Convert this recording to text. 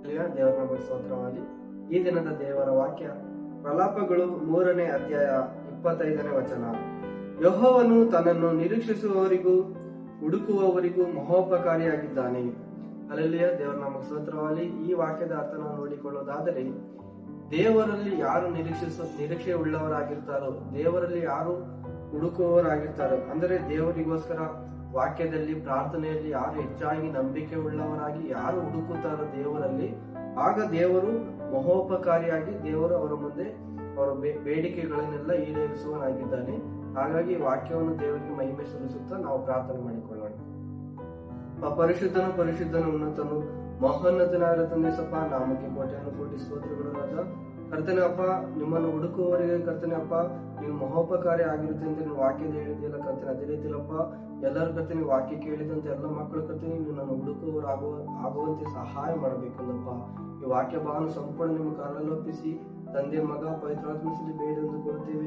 ದೇವರ ನಮಗೆ ಸ್ತೋತ್ರವಾಗಿ. ಈ ದಿನದ ದೇವರ ವಾಕ್ಯ ಪ್ರಲಾಪಗಳು 3ನೇ ಅಧ್ಯಾಯ 25ನೇ ವಚನ. ಯೆಹೋವನು ತನ್ನನ್ನು ನಿರೀಕ್ಷಿಸುವವರಿಗೂ ಹುಡುಕುವವರಿಗೂ ಮಹೋಪಕಾರಿಯಾಗಿದ್ದಾನೆ. ಹಲ್ಲೆಲೂಯಾ. ದೇವರ ನಮಗೆ ಸ್ತೋತ್ರವಾಗಿ. ಈ ವಾಕ್ಯದ ಅರ್ಥ ನಾವು ನೋಡಿಕೊಳ್ಳೋದಾದರೆ, ದೇವರಲ್ಲಿ ಯಾರು ನಿರೀಕ್ಷೆ ಉಳ್ಳವರಾಗಿರ್ತಾರೋ, ದೇವರಲ್ಲಿ ಯಾರು ಹುಡುಕುವವರಾಗಿರ್ತಾರೋ, ಅಂದರೆ ದೇವರಿಗೋಸ್ಕರ ವಾಕ್ಯದಲ್ಲಿ ಪ್ರಾರ್ಥನೆಯಲ್ಲಿ ಯಾರು ಹೆಚ್ಚಾಗಿ ನಂಬಿಕೆ ಉಳ್ಳವರಾಗಿ ಯಾರು ಹುಡುಕುತ್ತಾರೋ ದೇವರಲ್ಲಿ, ಆಗ ದೇವರು ಮಹೋಪಕಾರಿಯಾಗಿ ದೇವರು ಅವರ ಮುಂದೆ ಅವರ ಬೇಡಿಕೆಗಳನ್ನೆಲ್ಲ ಈಡೇರಿಸುವನಾಗಿದ್ದಾನೆ. ಹಾಗಾಗಿ ವಾಕ್ಯವನ್ನು ದೇವರಿಗೆ ಮಹಿಮೆ ಸಲ್ಲಿಸುತ್ತಾ ನಾವು ಪ್ರಾರ್ಥನೆ ಮಾಡಿಕೊಳ್ಳೋಣ. ಪರಿಶುದ್ಧನು ಉನ್ನತನು ಮಹೋನ್ನತನಾದ ತಂದೆ ಸಪ್ಪ, ನಾಮಕ್ಕೆ ಕೋಟೆಯನ್ನು ಕೋಟಿ ಸ್ತೋತ್ರಗಳು ರಾಜ. ಕರ್ತನೆ ಅಪ್ಪ, ನಿಮ್ಮನ್ನು ಹುಡುಕುವವರಿಗೆ ಕರ್ತನೆ ಅಪ್ಪ ನೀವು ಮಹೋಪಕಾರಿ ಆಗಿರುತ್ತೆ ಅಂತ ನೀವು ವಾಕ್ಯದ ಹೇಳಿದೆಯಲ್ಲ ಕರ್ತನೆ. ಅದೇ ರೀತಿಯಲ್ಲಪ್ಪ ಎಲ್ಲರೂ ಕರ್ತನೆ ವಾಕ್ಯ ಕೇಳಿದಂತೆ ಎಲ್ಲ ಮಕ್ಕಳು ಕರ್ತನೆ ನೀವು ನನ್ನ ಹುಡುಕುವವರು ಆಗುವಂತೆ ಸಹಾಯ ಮಾಡಬೇಕಲ್ಲಪ್ಪ. ಈ ವಾಕ್ಯ ಭಾವನ ಸಂಪೂರ್ಣ ನಿಮ್ಮ ಕಾಲಲ್ಲೊಪ್ಪಿಸಿ ತಂದೆ ಮಗ ಪವಿತ್ರಾತ್ಮಿಸಿ ಬೇಡೆಂದು ಕೊಡುತ್ತೇವೆ.